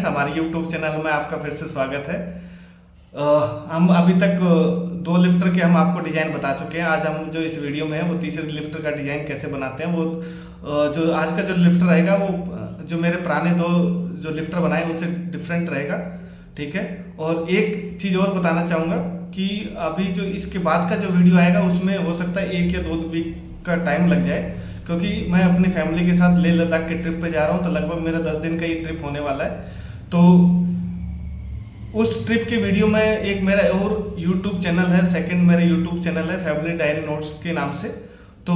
हमारे YouTube channel में आपका फिर से स्वागत है। हम अभी तक दो लिफ्टर के हम आपको डिज़ाइन बता चुके हैं। आज हम जो इस वीडियो में है वो तीसरे लिफ्टर का डिज़ाइन कैसे बनाते हैं, वो जो आज का जो लिफ्टर रहेगा वो जो मेरे पुराने दो जो लिफ्टर बनाए उनसे डिफरेंट रहेगा। ठीक है। और एक चीज़ और बताना चाहूँगा कि अभी जो इसके बाद का जो वीडियो आएगा उसमें हो सकता है 1 या 2 वीक का टाइम लग जाए, क्योंकि मैं अपनी फैमिली के साथ लेह लद्दाख के ट्रिप पे जा रहा हूँ। तो लगभग मेरा 10 दिन का ये ट्रिप होने वाला है। तो उस ट्रिप के वीडियो में एक मेरा और यूट्यूब चैनल है, सेकंड मेरा यूट्यूब चैनल है फैमिली डायरी नोट्स के नाम से। तो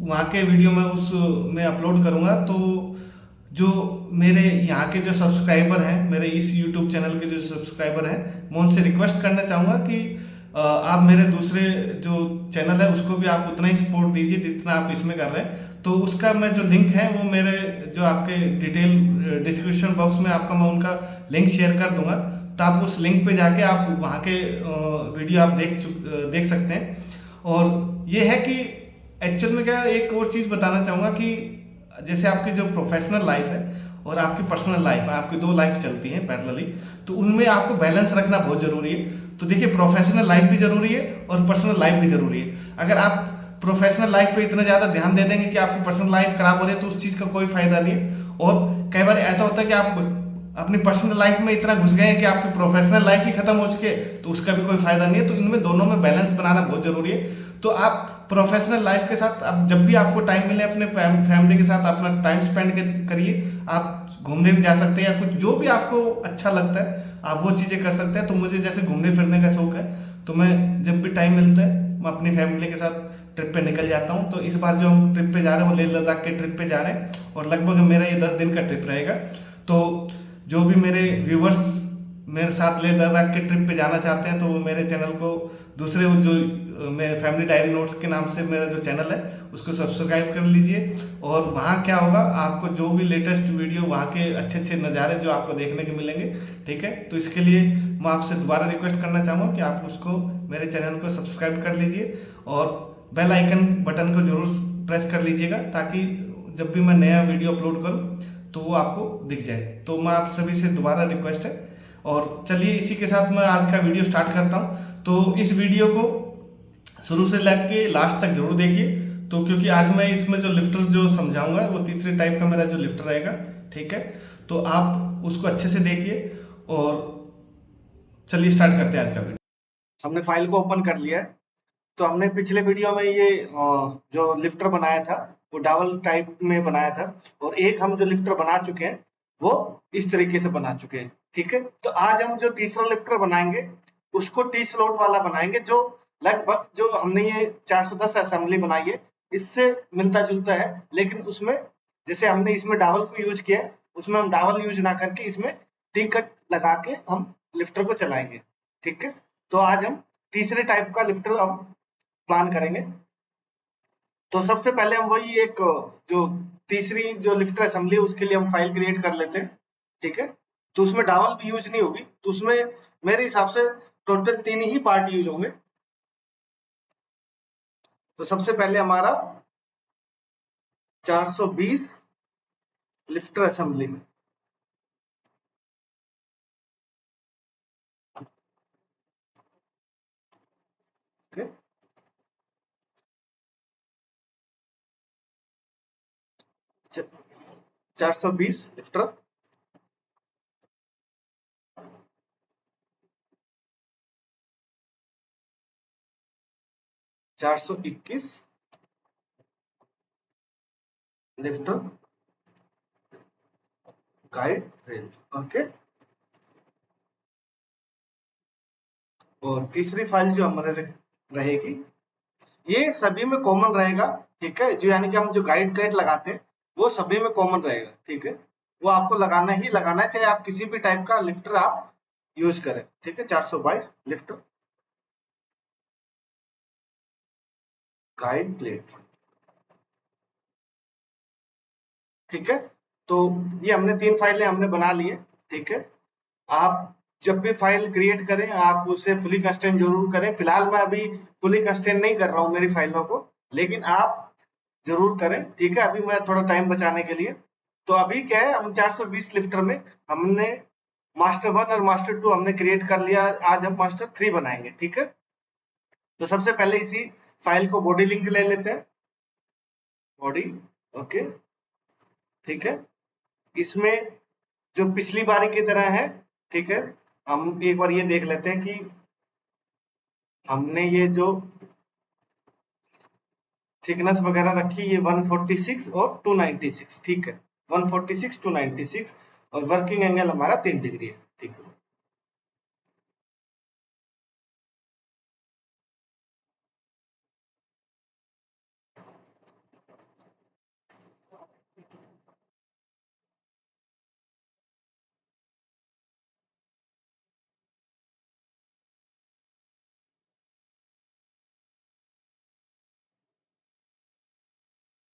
वहाँ के वीडियो में उस में अपलोड करूँगा। तो जो मेरे यहाँ के जो सब्सक्राइबर हैं, मेरे इस यूट्यूब चैनल के जो सब्सक्राइबर हैं, मैं उनसे रिक्वेस्ट करना चाहूँगा कि आप मेरे दूसरे जो चैनल है उसको भी आप उतना ही सपोर्ट दीजिए जितना आप इसमें कर रहे हैं। तो उसका मैं जो लिंक है वो मेरे जो आपके डिटेल डिस्क्रिप्शन बॉक्स में आपका मैं उनका लिंक शेयर कर दूंगा। तो आप उस लिंक पे जाके आप वहाँ के वीडियो आप देख सकते हैं। और ये है कि एक्चुअल में क्या, एक और चीज़ बताना चाहूँगा कि जैसे आपकी जो प्रोफेशनल लाइफ है और आपकी पर्सनल लाइफ है, आपकी दो लाइफ चलती हैं पैरेलली, तो उनमें आपको बैलेंस रखना बहुत ज़रूरी है। तो देखिए, प्रोफेशनल लाइफ भी ज़रूरी है और पर्सनल लाइफ भी ज़रूरी है। अगर आप प्रोफेशनल लाइफ पे इतना ज़्यादा ध्यान दे देंगे कि आपकी पर्सनल लाइफ खराब हो रही है, तो उस चीज़ का कोई फायदा नहीं है। और कई बार ऐसा होता है कि आप अपनी पर्सनल लाइफ में इतना घुस गए हैं कि आपकी प्रोफेशनल लाइफ ही खत्म हो चुकी है, तो उसका भी कोई फायदा नहीं है। तो इनमें दोनों में बैलेंस बनाना बहुत जरूरी है। तो आप प्रोफेशनल लाइफ के साथ आप जब भी आपको टाइम मिले अपने फैमिली के साथ अपना टाइम स्पेंड करिए। आप घूमने भी जा सकते हैं या कुछ जो भी आपको अच्छा लगता है आप वो चीज़ें कर सकते हैं। तो मुझे जैसे घूमने फिरने का शौक है, तो मैं जब भी टाइम मिलता है मैं अपनी फैमिली के साथ ट्रिप पे निकल जाता हूँ। तो इस बार जो हम ट्रिप पे जा रहे हैं वो लेह लद्दाख के ट्रिप पे जा रहे हैं और लगभग मेरा ये 10 दिन का ट्रिप रहेगा। तो जो भी मेरे व्यूवर्स मेरे साथ लेह लद्दाख के ट्रिप पे जाना चाहते हैं तो वो मेरे चैनल को दूसरे जो मेरे फैमिली डायरी नोट्स के नाम से मेरा जो चैनल है उसको सब्सक्राइब कर लीजिए। और वहाँ क्या होगा, आपको जो भी लेटेस्ट वीडियो वहाँ के अच्छे अच्छे नज़ारे जो आपको देखने के मिलेंगे। ठीक है। तो इसके लिए मैं आपसे दोबारा रिक्वेस्ट करना चाहूँगा कि आप उसको मेरे चैनल को सब्सक्राइब कर लीजिए और बेल आइकन बटन को जरूर प्रेस कर लीजिएगा, ताकि जब भी मैं नया वीडियो अपलोड करूँ तो वो आपको दिख जाए। तो मैं आप सभी से दोबारा रिक्वेस्ट है। और चलिए इसी के साथ मैं आज का वीडियो स्टार्ट करता हूँ। तो इस वीडियो को शुरू से लेके लास्ट तक जरूर देखिए। तो क्योंकि आज मैं इसमें जो लिफ्टर जो समझाऊंगा वो तीसरे टाइप का मेरा जो लिफ्टर रहेगा। ठीक है। तो आप उसको अच्छे से देखिए और चलिए स्टार्ट करते हैं आज का वीडियो। हमने फाइल को ओपन कर लिया है। तो हमने पिछले वीडियो में ये जो लिफ्टर बनाया था वो डबल टाइप में बनाया था, और एक हम जो लिफ्टर बना चुके हैं वो इस तरीके से बना चुके हैं। ठीक है। तो आज हम जो तीसरा लिफ्टर बनाएंगे उसको टी स्लॉट वाला बनाएंगे, जो लगभग जो हमने ये 410 असेंबली बनाई है इससे मिलता जुलता है। लेकिन उसमें जैसे हमने इसमें डावल को यूज किया है, उसमें हम डावल यूज ना करके इसमें टी कट लगा के हम लिफ्टर को चलाएंगे। ठीक है। तो आज हम तीसरे टाइप का लिफ्टर हम प्लान करेंगे। तो सबसे पहले हम वही एक जो तीसरी जो लिफ्टर असेंबली है उसके लिए हम फाइल क्रिएट कर लेते हैं। ठीक है। तो उसमें डावल भी यूज नहीं होगी, तो उसमें मेरे हिसाब से टोटल 3 ही पार्ट यूज होंगे। तो सबसे पहले हमारा 420 लिफ्टर असेंबली में 420 lifter 421 lifter guide rail. Okay. और तीसरी फाइल जो हमारे रहेगी ये सभी में कॉमन रहेगा। ठीक है। जो यानी कि हम जो गाइड लगाते हैं वो सभी में कॉमन रहेगा। ठीक है। वो आपको लगाना ही लगाना है, चाहे आप किसी भी टाइप का लिफ्टर आप यूज करें। ठीक है। 422 लिफ्टर गाइड प्लेट। ठीक है। तो ये हमने 3 फाइलें हमने बना ली है। ठीक है। आप जब भी फाइल क्रिएट करें आप उसे फुली कंस्ट्रेन जरूर करें। फिलहाल मैं अभी फुली कंस्ट्रेन नहीं कर रहा हूँ मेरी फाइलों को, लेकिन आप जरूर करें। ठीक है। अभी मैं थोड़ा टाइम बचाने के लिए, तो अभी क्या है, हम 420 लिफ्टर में हमने मास्टर 1 और मास्टर 2 हमने क्रिएट कर लिया, आज हम मास्टर 3 बनाएंगे। ठीक है, तो सबसे पहले इसी फाइल को बॉडी लिंक ले लेते हैं, बॉडी। ओके, ठीक है, इसमें जो पिछली बारी की तरह है, ठीक है, हम एक बार ये देख लेते हैं कि हमने ये जो थिकनेस वगैरह रखी, ये 146 और 296, ठीक है, 146 296, और वर्किंग एंगल हमारा 3 डिग्री है। ठीक है,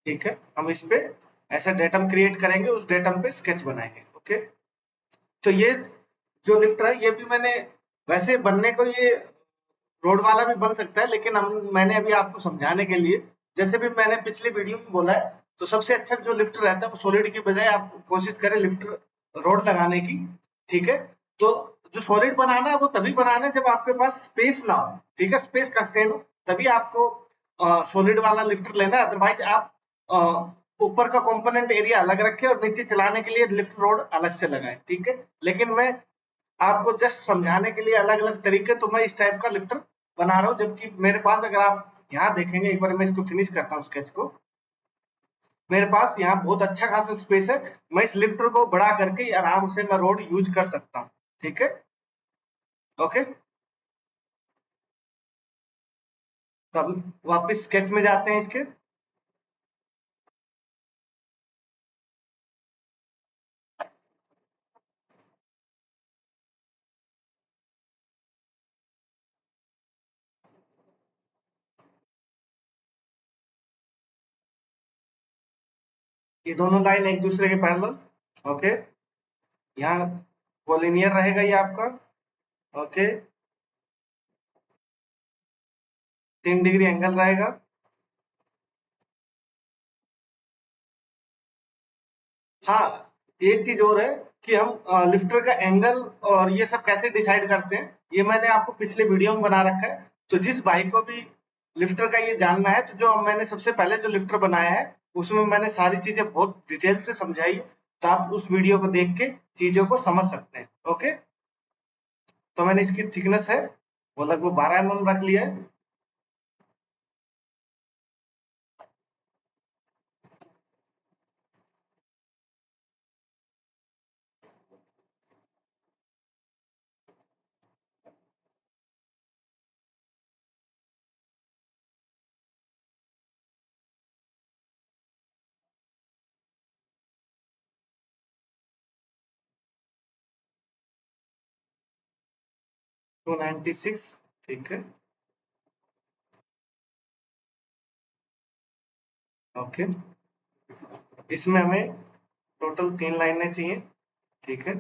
ठीक है, हम इस पे ऐसा डेटम क्रिएट करेंगे, उस डेटम पे स्केच बनाएंगे। ओके, तो ये जो लिफ्ट है, ये भी मैंने वैसे बनने को, ये रोड वाला भी बन सकता है, लेकिन मैंने अभी आपको समझाने के लिए, जैसे भी मैंने पिछले वीडियो में बोला है, तो सबसे अच्छा जो लिफ्ट रहता है वो सॉलिड की बजाय आप कोशिश करें लिफ्ट रोड लगाने की। ठीक है, तो जो सॉलिड बनाना है वो तभी बनाना है जब आपके पास स्पेस ना हो, ठीक है, स्पेस कंस्ट्रेंट हो, तभी आपको सॉलिड वाला लिफ्ट लेना है। अदरवाइज आप ऊपर का कंपोनेंट एरिया अलग रखें और नीचे चलाने के लिए लिफ्ट रोड अलग से लगाएं। ठीक है, लेकिन मैं आपको जस्ट समझाने के लिए अलग अलग तरीके, तो मैं इस टाइप का लिफ्टर बना रहा हूँ, जबकि मेरे पास, अगर आप यहाँ देखेंगे, एक बार मैं इसको फिनिश करता हूँ स्केच को, मेरे पास यहाँ बहुत अच्छा खासा स्पेस है, मैं इस लिफ्टर को बड़ा करके आराम से मैं रोड यूज कर सकता हूँ। ठीक है, ओके, तो अब वापस स्केच में जाते हैं इसके। ये दोनों लाइन एक दूसरे के पैरेलल। ओके, यहाँ कोलिनियर रहेगा ये आपका। ओके, 3 डिग्री एंगल रहेगा। हाँ, एक चीज और है कि हम लिफ्टर का एंगल और ये सब कैसे डिसाइड करते हैं, ये मैंने आपको पिछले वीडियो में बना रखा है। तो जिस भाई को भी लिफ्टर का ये जानना है, तो जो मैंने सबसे पहले जो लिफ्टर बनाया है, उसमें मैंने सारी चीजें बहुत डिटेल से समझाई है, तो आप उस वीडियो को देख के चीजों को समझ सकते हैं। ओके, तो मैंने इसकी थिकनेस है वो लगभग 12 mm रख लिया है। 296, ठीक है, ओके, इसमें हमें टोटल 3 लाइनें चाहिए। ठीक है,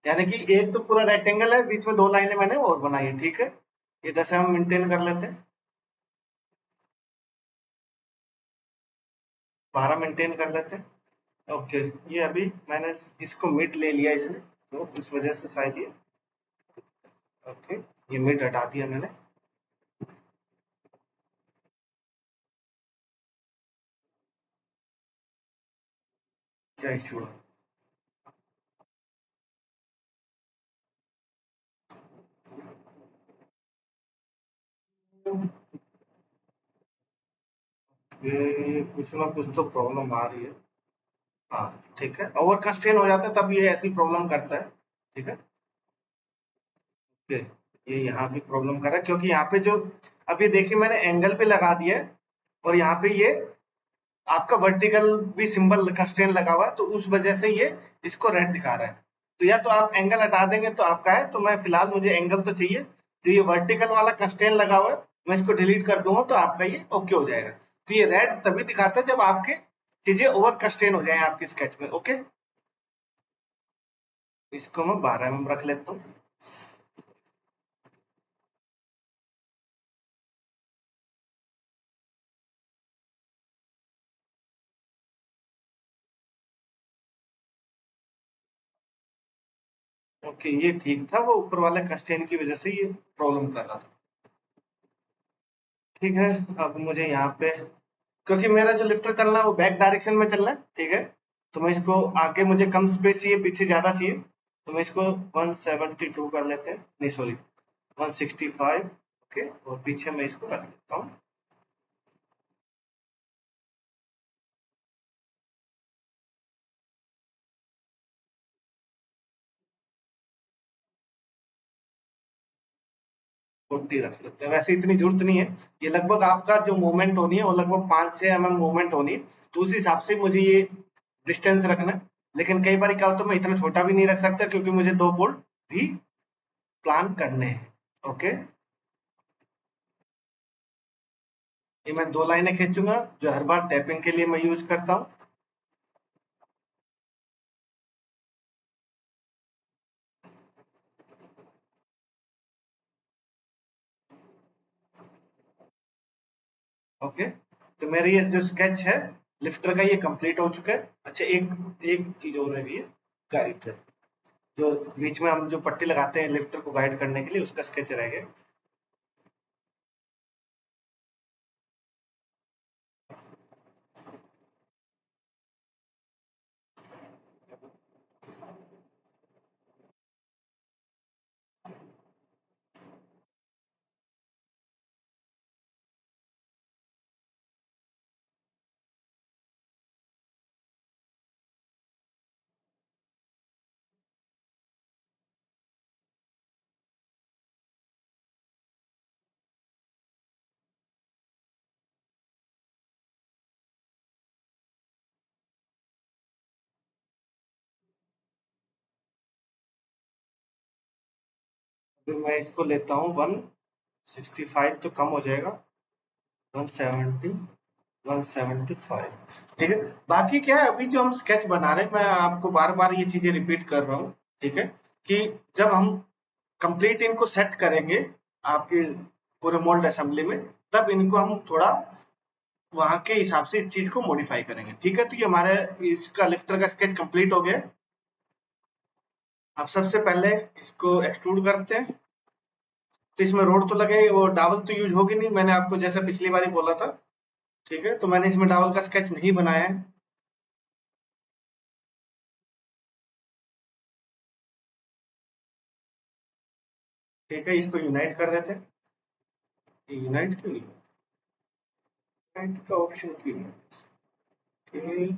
यानी कि एक तो पूरा रेक्टेंगल है, बीच में 2 लाइनें मैंने और बनाई है। ठीक है, ये 10 हम मेंटेन कर लेते हैं, 12 मेंटेन कर लेते हैं। ओके, ये अभी मैंने इसको मिड ले लिया इसने, तो उस वजह से शायद ये, ओके, ये मिड हटा दिया मैंने। जय श्री राम। ये कुछ ना कुछ तो प्रॉब्लम आ रही है। हाँ, ठीक है, ओवर कंस्ट्रेन हो जाता है तब ये ऐसी प्रॉब्लम करता है। ठीक है, ओके, ये यहाँ भी प्रॉब्लम कर रहा है, क्योंकि यहाँ पे जो, अब ये देखिए मैंने एंगल पे लगा दिया है, और यहाँ पे ये आपका वर्टिकल भी सिंबल कंस्ट्रेन लगा हुआ है, तो उस वजह से ये इसको रेड दिखा रहा है। तो या तो आप एंगल हटा देंगे तो आपका है, तो मैं फिलहाल, मुझे एंगल तो चाहिए, तो ये वर्टिकल वाला कंस्ट्रेन लगा हुआ है, मैं इसको डिलीट कर दूंगा तो आपका ये ओके हो जाएगा। तो ये रेड तभी दिखाता है जब आपके चीजें ओवर कंस्ट्रेन हो जाए आपकी स्केच में। ओके, इसको मैं 12 mm रख लेता हूँ। ओके, ये ठीक था, वो ऊपर वाले कंस्ट्रेंट की वजह से ये प्रॉब्लम कर रहा था। ठीक है, अब मुझे यहाँ पे, क्योंकि मेरा जो लिफ्टर चलना है वो बैक डायरेक्शन में चलना है, ठीक है, तो मैं इसको आगे, मुझे कम स्पेस चाहिए, पीछे ज्यादा चाहिए, तो मैं इसको 172 कर लेते हैं, नहीं सॉरी 165, ओके, और पीछे मैं इसको रख लेता हूँ। फोर्टी रख लेते हैं, वैसे इतनी जरूरत नहीं है, ये लगभग आपका जो मूवमेंट होनी है वो लगभग 5 से 6 mm मूवमेंट होनी है, तो उस हिसाब से मुझे ये डिस्टेंस रखना है। लेकिन कई बार क्या होता है, मैं इतना छोटा भी नहीं रख सकता, क्योंकि मुझे 2 बोल्ट भी प्लान करने हैं। ओके, ये मैं 2 लाइनें खींचूंगा, जो हर बार टैपिंग के लिए मैं यूज करता हूँ। ओके, तो मेरी ये जो स्केच है लिफ्टर का, ये कंप्लीट हो चुका है। अच्छा, एक एक चीज और रह गई है, गाइड, जो बीच में हम जो पट्टी लगाते हैं लिफ्टर को गाइड करने के लिए, उसका स्केच रह गया। फिर मैं इसको लेता हूँ 165, तो कम हो जाएगा, 170, 175, ठीक है। बाकी क्या है, अभी जो हम स्केच बना रहे हैं, मैं आपको बार बार ये चीजें रिपीट कर रहा हूँ, ठीक है, कि जब हम कंप्लीट इनको सेट करेंगे आपके पूरे मोल्ड असेंबली में, तब इनको हम थोड़ा वहां के हिसाब से इस चीज को मॉडिफाई करेंगे, ठीक है। तो ये हमारे इसका लिफ्टर का स्केच कंप्लीट हो गया। अब सबसे पहले इसको एक्सट्रूड करते हैं, तो इसमें रोड तो लगे, वो डावल तो यूज होगी नहीं, मैंने आपको जैसे पिछली बार ही बोला था, ठीक है, तो मैंने इसमें डावल का स्केच नहीं बनाया है। ठीक है, इसको यूनाइट कर देते हैं। ये यूनाइट क्यों नहीं, यूनाइट का ऑप्शन क्यों नहीं?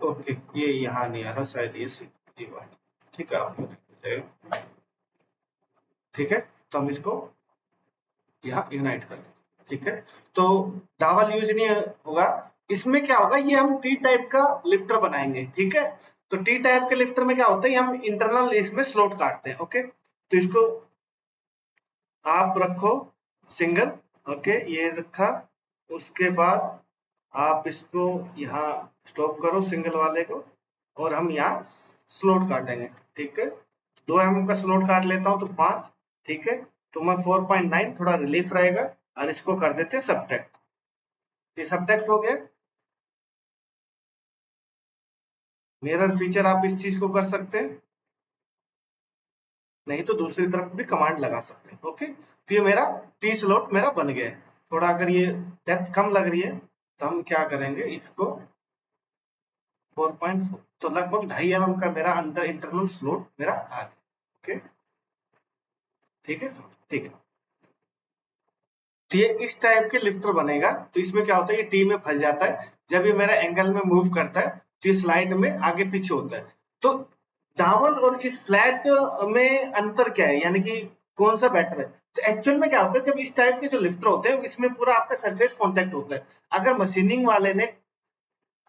ओके, ये यहाँ नहीं आ रहा शायद, ये जी बात, ठीक है, आप, ठीक है, तो हम इसको यहाँ यूनाइट कर दें, ठीक है। तो डावल यूज नहीं होगा, इसमें क्या होगा, ये हम टी टाइप का लिफ्टर बनाएंगे, ठीक है। तो टी टाइप के लिफ्टर में क्या होता है, ये हम इंटरनल इसमें स्लॉट काटते हैं, ओके, तो इसको आप रखो सिंगल, ओके, ये रखा, उसके बाद आप इसको यहाँ स्टॉप करो सिंगल वाले को, और हम यहाँ स्लॉट काटेंगे, ठीक है। 2 mm का स्लॉट काट लेता हूँ, तो 5, ठीक है, तो मैं 4.9, थोड़ा रिलीफ रहेगा, और इसको कर देते हैं सब्ट्रैक्ट। ये सब्ट्रैक्ट हो गया। मिरर फीचर आप इस चीज को कर सकते हैं, नहीं तो दूसरी तरफ भी कमांड लगा सकते हैं, ओके। तो ये मेरा टी स्लॉट मेरा बन गया है। थोड़ा अगर ये डेप्थ कम लग रही है, तो हम क्या करेंगे, इसको 4.4, तो लगभग 2.5 mm का मेरा अंदर इंटरनल स्लॉट मेरा आ गया, ओके, ठीक है, ठीक है। तो ये इस टाइप के लिफ्टर बनेगा, तो इसमें क्या होता है, ये टी में फंस जाता है, जब ये मेरा एंगल में मूव करता है, तो ये स्लाइड में आगे पीछे होता है। तो डावल और इस फ्लैट में अंतर क्या है, यानी कि कौन सा बेटर है? तो एक्चुअल में क्या होता है, जब इस टाइप के जो लिफ्टर होते हैं, इसमें पूरा आपका सरफेस कांटेक्ट होता है। अगर मशीनिंग वाले ने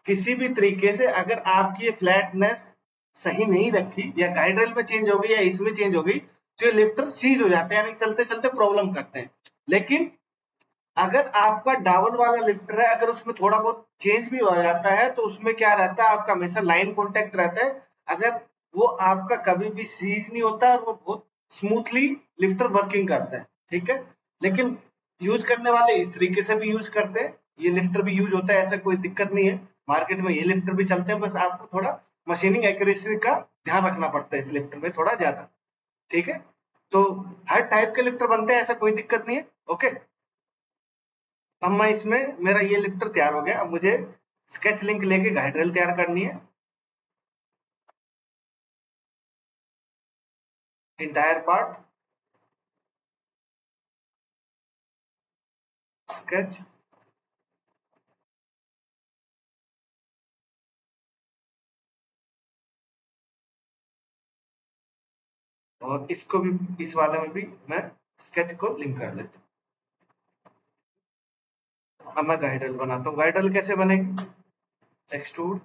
किसी भी तरीके से, अगर आपकी ये फ्लैटनेस सही नहीं रखी, या गाइड रेल में चेंज हो गई, या इसमें चेंज हो गई, तो ये लिफ्टर सीज हो जाते हैं, यानी चलते चलते प्रॉब्लम करते हैं। लेकिन अगर आपका डावल वाला लिफ्टर है, अगर उसमें थोड़ा बहुत चेंज भी हो जाता है, तो उसमें क्या रहता है, आपका हमेशा लाइन कांटेक्ट रहता है। अगर वो आपका कभी भी सीज नहीं होता, और वो बहुत स्मूथली लिफ्टर वर्किंग करता है, ठीक है। लेकिन यूज करने वाले इस तरीके से भी यूज करते हैं, ये लिफ्टर भी यूज होता है, ऐसा कोई दिक्कत नहीं है। मार्केट में ये लिफ्टर भी चलते हैं, बस आपको थोड़ा मशीनिंग एक्यूरेसी का ध्यान रखना पड़ता है इस लिफ्टर में थोड़ा ज्यादा। ठीक है, तो हर टाइप के लिफ्टर बनते हैं, ऐसा कोई दिक्कत नहीं है। ओके, अब मैं इसमें मेरा ये लिफ्टर तैयार हो गया। अब मुझे स्केच लिंक लेके गाइड रेल तैयार करनी है। इंटायर पार्ट स्केच, और इसको भी, इस वाले में भी मैं स्केच को लिंक कर देता हूँ। अब मैं गाइड रेल बनाता हूँ। गाइड रेल कैसे बनेगी? एक्सट्रूड,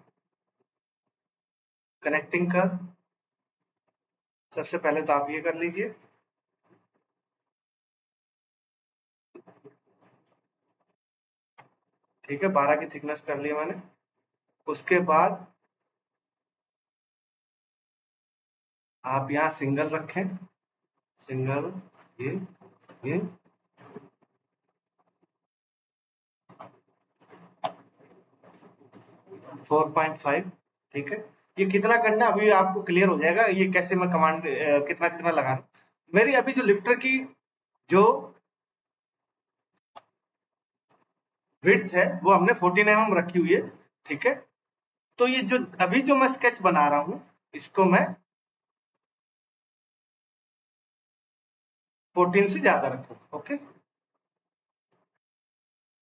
कनेक्टिंग कर, सबसे पहले तो आप ये कर लीजिए। ठीक है, 12 की थिकनेस कर लिया मैंने। उसके बाद आप यहाँ सिंगल रखें, सिंगल, ये 4.5। ठीक है, ये कितना करना है अभी आपको क्लियर हो जाएगा, ये कैसे मैं कमांड कितना कितना लगा रहा हूं। मेरी अभी जो लिफ्टर की जो विड्थ है वो हमने 14 mm रखी हुई है। ठीक है, तो ये जो अभी जो मैं स्केच बना रहा हूं, इसको मैं 14 से ज्यादा रखूंगा। ओके,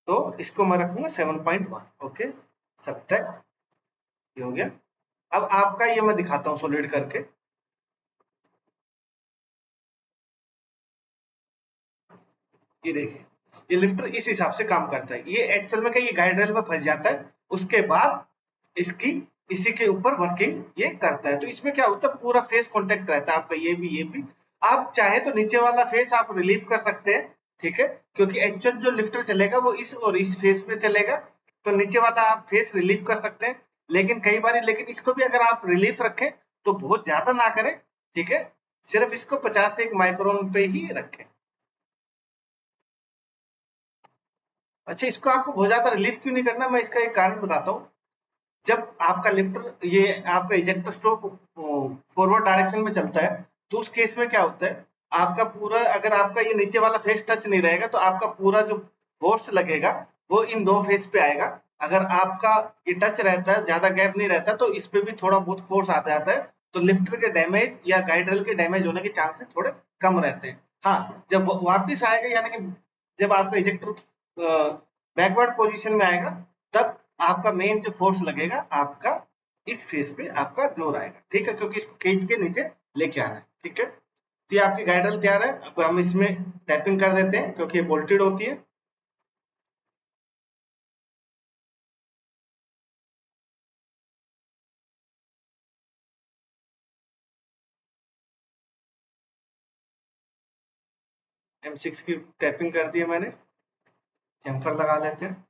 तो इसको मैं रखूंगा 7.1। ओके, सब्ट्रैक्ट, ये हो गया। अब आपका ये मैं दिखाता हूँ सॉलिड करके। ये देखिए, ये लिफ्टर इस हिसाब से काम करता है। ये एक्चुअल में क्या, ये गाइड रेल में फंस जाता है, उसके बाद इसकी इसी के ऊपर वर्किंग ये करता है। तो इसमें क्या होता है, पूरा फेस कांटेक्ट रहता है आपका, ये भी आप चाहे तो नीचे वाला फेस आप रिलीव कर सकते हैं। ठीक है, क्योंकि एक्चुअल जो लिफ्टर चलेगा वो इस और इस फेस पे चलेगा, तो नीचे वाला आप फेस रिलीव कर सकते हैं। लेकिन कई बार, लेकिन इसको भी अगर आप रिलीफ रखें तो बहुत ज्यादा ना करें। ठीक है, सिर्फ इसको 50 से 1 माइक्रोन पे ही रखें। अच्छा, इसको आपको बहुत ज्यादा रिलीफ क्यों नहीं करना, मैं इसका एक कारण बताता हूँ। जब आपका लिफ्टर, ये आपका इजेक्टर स्ट्रोक फॉरवर्ड डायरेक्शन में चलता है, तो उस केस में क्या होता है, आपका पूरा, अगर आपका ये नीचे वाला फेस टच नहीं रहेगा तो आपका पूरा जो फोर्स लगेगा वो इन दो फेस पे आएगा। अगर आपका ये टच रहता है, ज्यादा गैप नहीं रहता, तो इस पे भी थोड़ा बहुत फोर्स आ जाता है, तो लिफ्टर के डैमेज या गाइड रेल के डैमेज होने के चांसेस थोड़े कम रहते हैं। हाँ, जब वापिस आएगा, यानी कि जब आपका इजेक्टर बैकवर्ड पोजीशन में आएगा, तब आपका मेन जो फोर्स लगेगा आपका इस फेस पे आपका जोर आएगा। ठीक है, क्योंकि इसको खींच के नीचे लेके आना है। ठीक है, तो ये आपकी गाइडल तैयार है। अब हम इसमें टैपिंग कर देते हैं क्योंकि ये बोल्टेड होती है। M6 की टैपिंग कर दी है मैंने, चैम्फर लगा लेते हैं।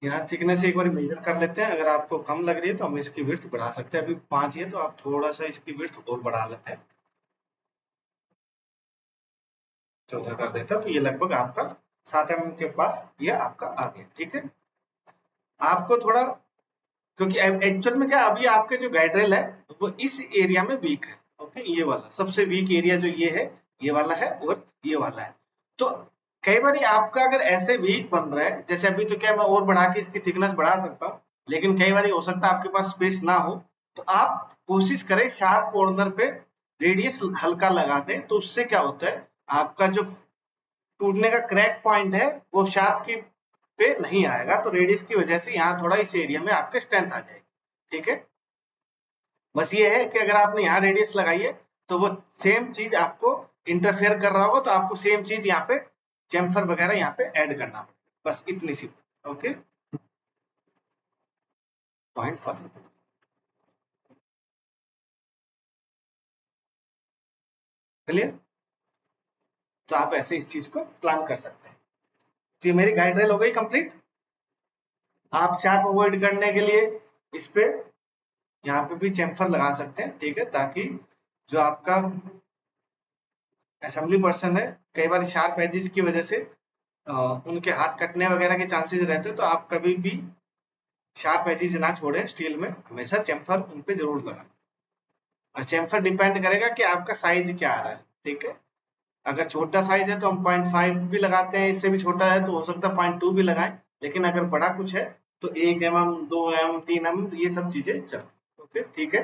यहाँ थिकनेस एक बार मेजर कर लेते हैं, अगर आपको कम लग रही है तो हम इसकी विड्थ बढ़ा सकते हैं। अभी 5 है तो आप थोड़ा सा इसकी विड्थ और बढ़ा लेते हैं, 14 कर देता है, तो ये लगभग आपका 7 mm के पास ये आपका आ गया। ठीक है, आपको थोड़ा, क्योंकि एक्चुअल में क्या, अभी आपके जो गाइडरेल है वो इस एरिया में वीक है। ओके, ये वाला सबसे वीक एरिया जो ये है, ये वाला है और ये वाला है। तो कई बार आपका अगर ऐसे वीक बन रहा है, जैसे अभी तो क्या, मैं और बढ़ा के इसकी थिकनेस बढ़ा सकता हूँ, लेकिन कई बार हो सकता है आपके पास स्पेस ना हो, तो आप कोशिश करें शार्प कॉर्नर पे रेडियस हल्का लगा दें, तो उससे क्या होता है, आपका जो टूटने का क्रैक पॉइंट है वो शार्प की पे नहीं आएगा, तो रेडियस की वजह से यहाँ थोड़ा इस एरिया में आपके स्ट्रेंथ आ जाएगी। ठीक है, बस ये है कि अगर आपने यहाँ रेडियस लगाई है तो वो सेम चीज आपको इंटरफेयर कर रहा होगा, तो आपको सेम चीज यहाँ पे चैम्फर वगैरह यहाँ पे ऐड करना पड़ेगा, बस इतनी सी। ओके, 0.5 क्लियर, तो आप ऐसे इस चीज को प्लान कर सकते हैं। तो ये मेरी गाइड रेल हो गई कंप्लीट। आप शार्प अवॉइड करने के लिए इस पे यहाँ पे भी चैम्फर लगा सकते हैं। ठीक है, ताकि जो आपका असेंबली पर्सन है, कई बार शार्प एजेस की वजह से अ, उनके हाथ कटने वगैरह के चांसेस रहते हैं, तो आप कभी भी शार्प एजेस ना छोड़ें स्टील में, हमेशा चेम्फर उन पे जरूर लगाएं। और चेम्फर डिपेंड करेगा कि आपका साइज क्या आ रहा है, ठीक है। अगर छोटा साइज है तो हम 0.5 भी लगाते हैं, इससे भी छोटा है तो हो सकता है 0.2 भी लगाएं, लेकिन अगर बड़ा कुछ है तो 1 mm, 2 mm, 3 mm, ये सब चीजें चल। ओके, ठीक है।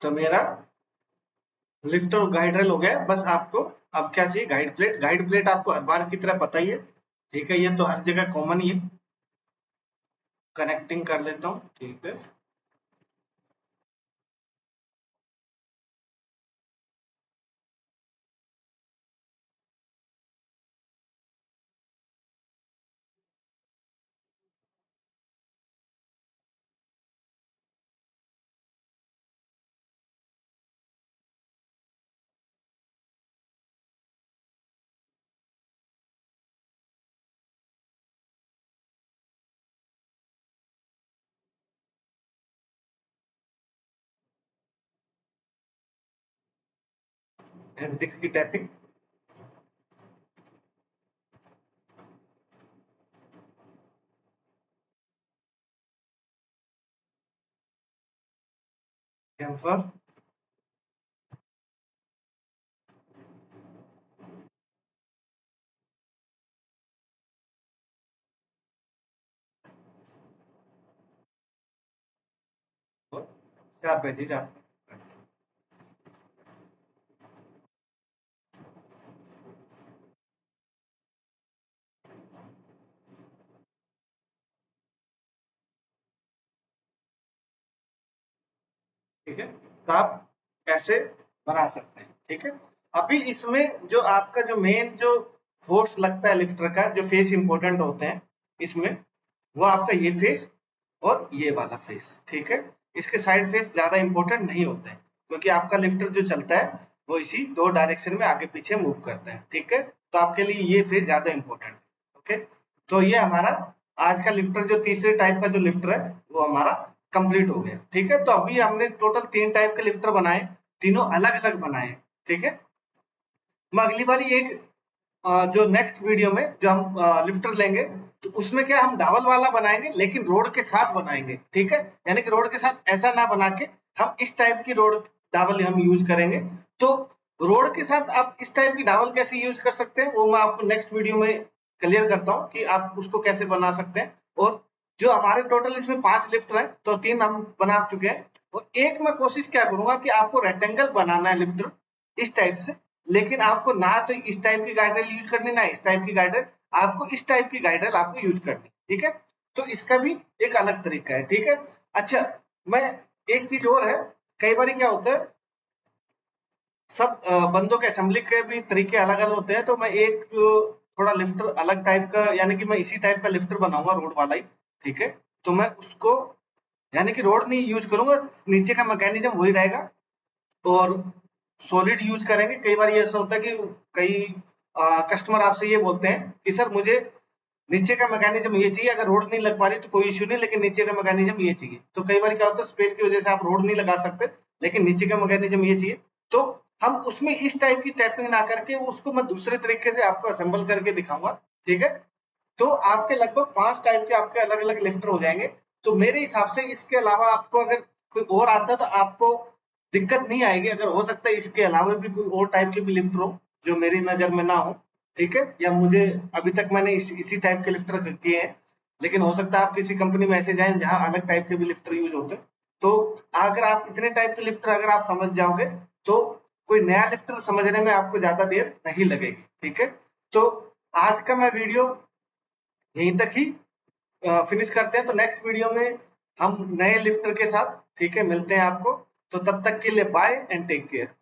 तो मेरा लिफ्ट और गाइड रेल हो गया। बस आपको अब क्या चाहिए, गाइड प्लेट। गाइड प्लेट आपको हर बार की तरह पता ही है, ठीक है, ये तो हर जगह कॉमन ही है। कनेक्टिंग कर लेता हूँ, ठीक है। M6 की टैपिंग। कैम्फर। और चार पेजेज आप, ठीक है। तो आप ऐसे बना सकते हैं, ठीक है। अभी इसमें जो आपका जो मेन जो फोर्स लगता है लिफ्टर का, जो फेस इंपॉर्टेंट होते हैं इसमें, वो आपका ये फेस और ये वाला फेस, ठीक है। इसके साइड फेस ज्यादा इंपॉर्टेंट नहीं होते हैं, क्योंकि आपका लिफ्टर जो चलता है वो इसी दो डायरेक्शन में आगे पीछे मूव करते हैं, ठीक है। तो आपके लिए ये फेस ज्यादा इंपॉर्टेंट है। ओके, तो ये हमारा आज का लिफ्टर, जो तीसरे टाइप का जो लिफ्टर है, वो हमारा कंप्लीट हो गया, ठीक है। तो अभी हमने टोटल 3 टाइप के लिफ्टर बनाए, तीनों अलग अलग बनाए, ठीक है। मैं अगली बार एक जो नेक्स्ट वीडियो में जो हम लिफ्टर लेंगे, तो उसमें क्या हम डाबल वाला बनाएंगे, लेकिन रोड के साथ बनाएंगे, ठीक है। यानी कि रोड के साथ ऐसा ना बना के हम इस टाइप की रोड डाबल हम यूज करेंगे। तो रोड के साथ आप इस टाइप की डाबल कैसे यूज कर सकते हैं, वो मैं आपको नेक्स्ट वीडियो में क्लियर करता हूँ कि आप उसको कैसे बना सकते हैं। और जो हमारे टोटल इसमें 5 लिफ्टर हैं, तो 3 हम बना चुके हैं, और एक मैं कोशिश क्या करूंगा कि आपको रेक्टेंगल बनाना है लिफ्टर इस टाइप से, लेकिन आपको ना तो इस टाइप की गाइडरेल यूज करनी, ना इस टाइप की गाइडरेल, आपको इस टाइप की गाइडरेल आपको यूज करनी, ठीक है। तो इसका भी एक अलग तरीका है, ठीक है। अच्छा, मैं एक चीज और है, कई बार क्या होता है, सब बंदों के असेंबली के भी तरीके अलग अलग होते हैं। तो मैं एक थोड़ा लिफ्टर अलग टाइप का, यानी कि मैं इसी टाइप का लिफ्टर बनाऊंगा, रोड वाला ही, ठीक है। तो मैं उसको, यानी कि रोड नहीं यूज करूंगा, नीचे का मैकेनिज्म वही रहेगा, और सॉलिड यूज करेंगे। कई बार ये ऐसा होता है कि कई कस्टमर आपसे ये बोलते हैं कि सर मुझे नीचे का मैकेनिज्म ये चाहिए, अगर रोड नहीं लग पा रही तो कोई इश्यू नहीं, लेकिन नीचे का मैकेनिज्म ये चाहिए। तो कई बार क्या होता है, स्पेस की वजह से आप रोड नहीं लगा सकते, लेकिन नीचे का मैकेनिज्म ये चाहिए। तो हम उसमें इस टाइप की टैपिंग ना करके उसको मैं दूसरे तरीके से आपको असेंबल करके दिखाऊंगा, ठीक है। तो आपके लगभग 5 टाइप के आपके अलग अलग लिफ्टर हो जाएंगे। तो मेरे हिसाब से इसके अलावा आपको अगर कोई और आता तो आपको दिक्कत नहीं आएगी। अगर हो सकता है इसके अलावा भी कोई और टाइप के भी लिफ्टर हो जो मेरी नजर में ना हो, ठीक है, या मुझे अभी तक मैंने इसी टाइप के लिफ्टर किए हैं, लेकिन हो सकता है आप किसी कंपनी में ऐसे जाएं जहां अलग टाइप के भी लिफ्टर यूज होते हैं। तो अगर आप इतने टाइप के लिफ्टर अगर आप समझ जाओगे, तो कोई नया लिफ्टर समझने में आपको ज्यादा देर नहीं लगेगी, ठीक है। तो आज का मैं वीडियो यहीं तक ही फिनिश करते हैं। तो नेक्स्ट वीडियो में हम नए लिफ्टर के साथ, ठीक है, मिलते हैं आपको। तो तब तक के लिए बाय एंड टेक केयर।